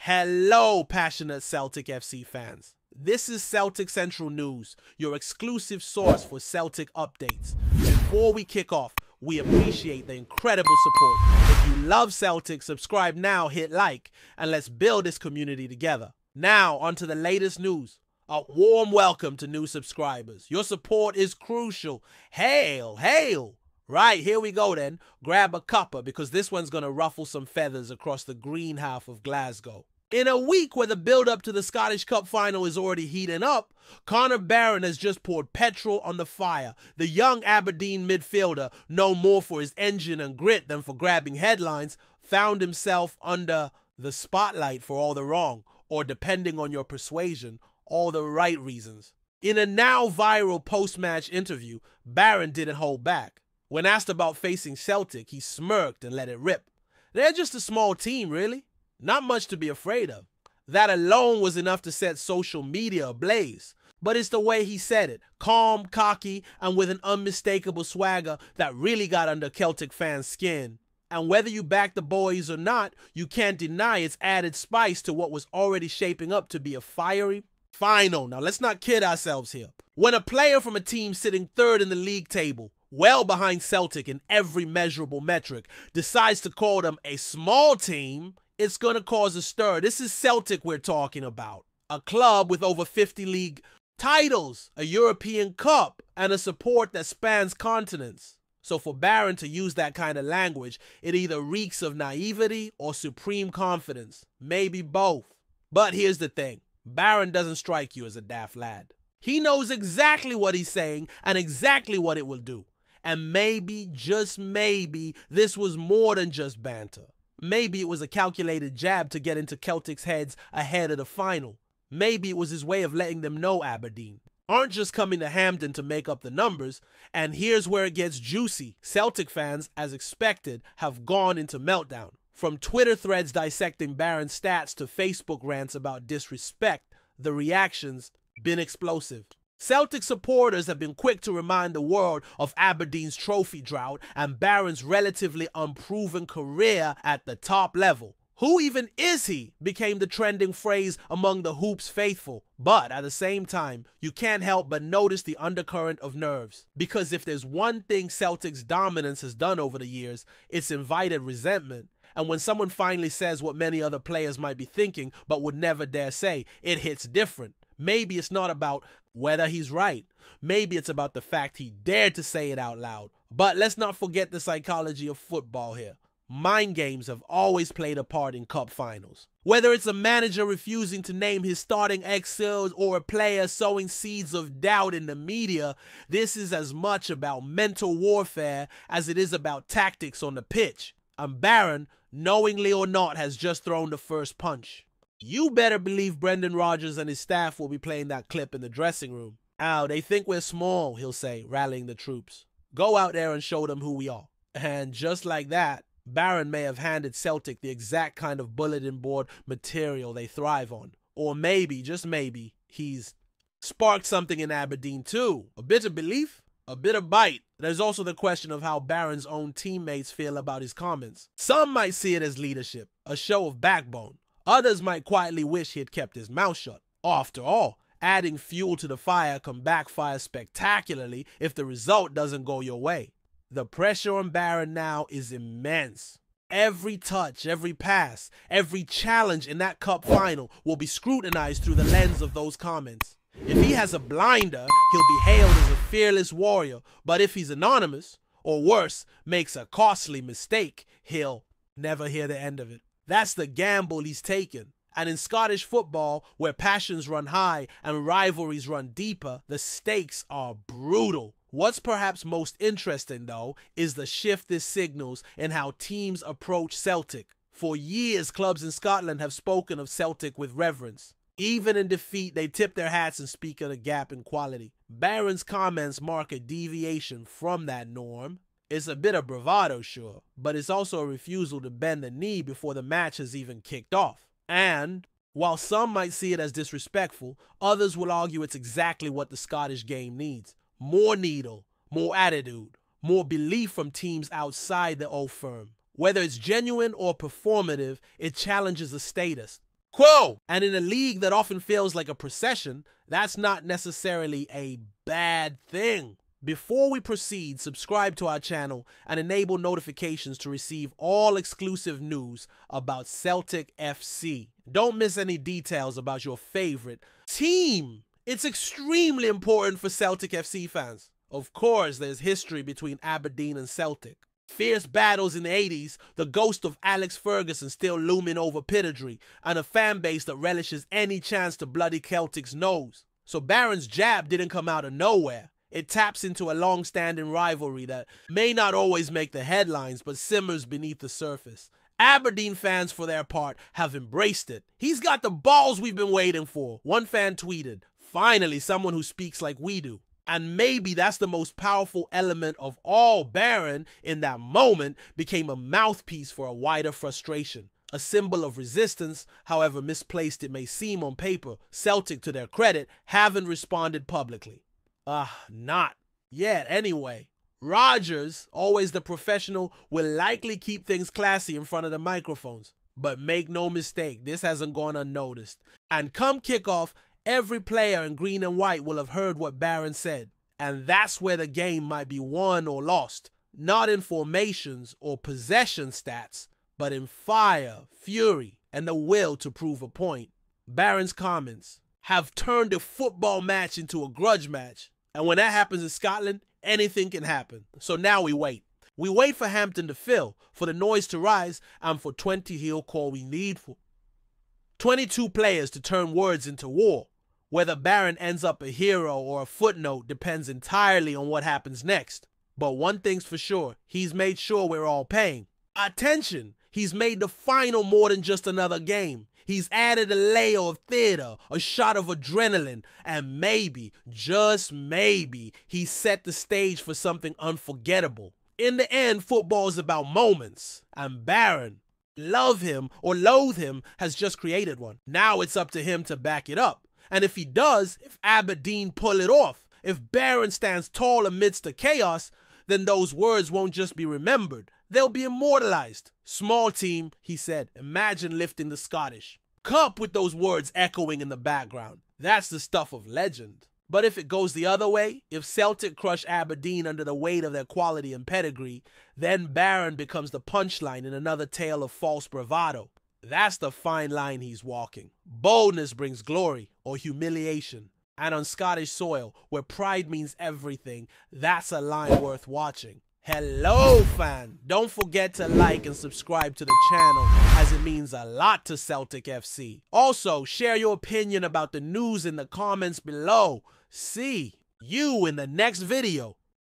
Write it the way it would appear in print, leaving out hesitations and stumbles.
Hello, passionate Celtic FC fans. This is Celtic Central News, your exclusive source for Celtic updates. Before we kick off, we appreciate the incredible support. If you love Celtic, subscribe now, hit like, and let's build this community together. Now, onto the latest news. A warm welcome to new subscribers. Your support is crucial. Hail, hail! Right, here we go then. Grab a cuppa because this one's going to ruffle some feathers across the green half of Glasgow. In a week where the build-up to the Scottish Cup final is already heating up, Connor Barron has just poured petrol on the fire. The young Aberdeen midfielder, known more for his engine and grit than for grabbing headlines, found himself under the spotlight for all the wrong, or depending on your persuasion, all the right reasons. In a now viral post-match interview, Barron didn't hold back. When asked about facing Celtic, he smirked and let it rip. They're just a small team, really. Not much to be afraid of. That alone was enough to set social media ablaze. But it's the way he said it, calm, cocky, and with an unmistakable swagger that really got under Celtic fans' skin. And whether you back the boys or not, you can't deny its added spice to what was already shaping up to be a fiery final. Now let's not kid ourselves here. When a player from a team sitting third in the league table, well behind Celtic in every measurable metric, decides to call them a small team, it's going to cause a stir. This is Celtic we're talking about. A club with over 50 league titles, a European Cup, and a support that spans continents. So for Barron to use that kind of language, it either reeks of naivety or supreme confidence. Maybe both. But here's the thing. Barron doesn't strike you as a daft lad. He knows exactly what he's saying and exactly what it will do. And maybe, just maybe, this was more than just banter. Maybe it was a calculated jab to get into Celtic's heads ahead of the final. Maybe it was his way of letting them know Aberdeen aren't just coming to Hampden to make up the numbers. And here's where it gets juicy. Celtic fans, as expected, have gone into meltdown. From Twitter threads dissecting Barron's stats to Facebook rants about disrespect, the reactions been explosive. Celtic supporters have been quick to remind the world of Aberdeen's trophy drought and Barron's relatively unproven career at the top level. Who even is he? Became the trending phrase among the Hoops faithful. But at the same time, you can't help but notice the undercurrent of nerves. Because if there's one thing Celtic's dominance has done over the years, it's invited resentment. And when someone finally says what many other players might be thinking but would never dare say, it hits different. Maybe it's not about whether he's right. Maybe it's about the fact he dared to say it out loud. But let's not forget the psychology of football here. Mind games have always played a part in cup finals. Whether it's a manager refusing to name his starting ex-Seals or a player sowing seeds of doubt in the media, this is as much about mental warfare as it is about tactics on the pitch. And Barron, knowingly or not, has just thrown the first punch. You better believe Brendan Rodgers and his staff will be playing that clip in the dressing room. "Oh, they think we're small," he'll say, rallying the troops. "Go out there and show them who we are." And just like that, Barron may have handed Celtic the exact kind of bulletin board material they thrive on. Or maybe, just maybe, he's sparked something in Aberdeen too. A bit of belief, a bit of bite. There's also the question of how Barron's own teammates feel about his comments. Some might see it as leadership, a show of backbone. Others might quietly wish he had kept his mouth shut. After all, adding fuel to the fire can backfire spectacularly if the result doesn't go your way. The pressure on Barron now is immense. Every touch, every pass, every challenge in that cup final will be scrutinized through the lens of those comments. If he has a blinder, he'll be hailed as a fearless warrior. But if he's anonymous, or worse, makes a costly mistake, he'll never hear the end of it. That's the gamble he's taken. And in Scottish football, where passions run high and rivalries run deeper, the stakes are brutal. What's perhaps most interesting, though, is the shift this signals in how teams approach Celtic. For years, clubs in Scotland have spoken of Celtic with reverence. Even in defeat, they tip their hats and speak of a gap in quality. Barron's comments mark a deviation from that norm. It's a bit of bravado, sure, but it's also a refusal to bend the knee before the match has even kicked off. And while some might see it as disrespectful, others will argue it's exactly what the Scottish game needs. More needle, more attitude, more belief from teams outside the old firm. Whether it's genuine or performative, it challenges the status. quo. And in a league that often feels like a procession, that's not necessarily a bad thing. Before we proceed, subscribe to our channel and enable notifications to receive all exclusive news about Celtic FC. Don't miss any details about your favorite team. It's extremely important for Celtic FC fans. Of course, there's history between Aberdeen and Celtic. Fierce battles in the 80s, the ghost of Alex Ferguson still looming over Pittodrie, and a fan base that relishes any chance to bloody Celtic's nose. So Barron's jab didn't come out of nowhere. It taps into a long-standing rivalry that may not always make the headlines, but simmers beneath the surface. Aberdeen fans, for their part, have embraced it. He's got the balls we've been waiting for. One fan tweeted, "Finally, someone who speaks like we do." And maybe that's the most powerful element of all. Barron, in that moment, became a mouthpiece for a wider frustration. A symbol of resistance, however misplaced it may seem on paper. Celtic, to their credit, haven't responded publicly. Not yet anyway. Rodgers, always the professional, will likely keep things classy in front of the microphones. But make no mistake, this hasn't gone unnoticed. And come kickoff, every player in green and white will have heard what Barron said. And that's where the game might be won or lost. Not in formations or possession stats, but in fire, fury, and the will to prove a point. Barron's comments have turned a football match into a grudge match. And when that happens in Scotland, anything can happen. So now we wait. We wait for Hampton to fill, for the noise to rise, and for 20 he'll call we needful. 22 players to turn words into war. Whether Barron ends up a hero or a footnote depends entirely on what happens next. But one thing's for sure, he's made sure we're all paying attention. He's made the final more than just another game. He's added a layer of theater, a shot of adrenaline, and maybe, just maybe, he set the stage for something unforgettable. In the end, football is about moments, and Barron, love him or loathe him, has just created one. Now it's up to him to back it up. And if he does, if Aberdeen pull it off, if Barron stands tall amidst the chaos, then those words won't just be remembered, they'll be immortalized. "Small team," he said, "imagine lifting the Scottish Cup," with those words echoing in the background. That's the stuff of legend. But if it goes the other way, if Celtic crush Aberdeen under the weight of their quality and pedigree, then Barron becomes the punchline in another tale of false bravado. That's the fine line he's walking. Boldness brings glory or humiliation. And on Scottish soil, where pride means everything, that's a line worth watching. Hello, fan! Don't forget to like and subscribe to the channel, as it means a lot to Celtic FC. Also, share your opinion about the news in the comments below. See you in the next video.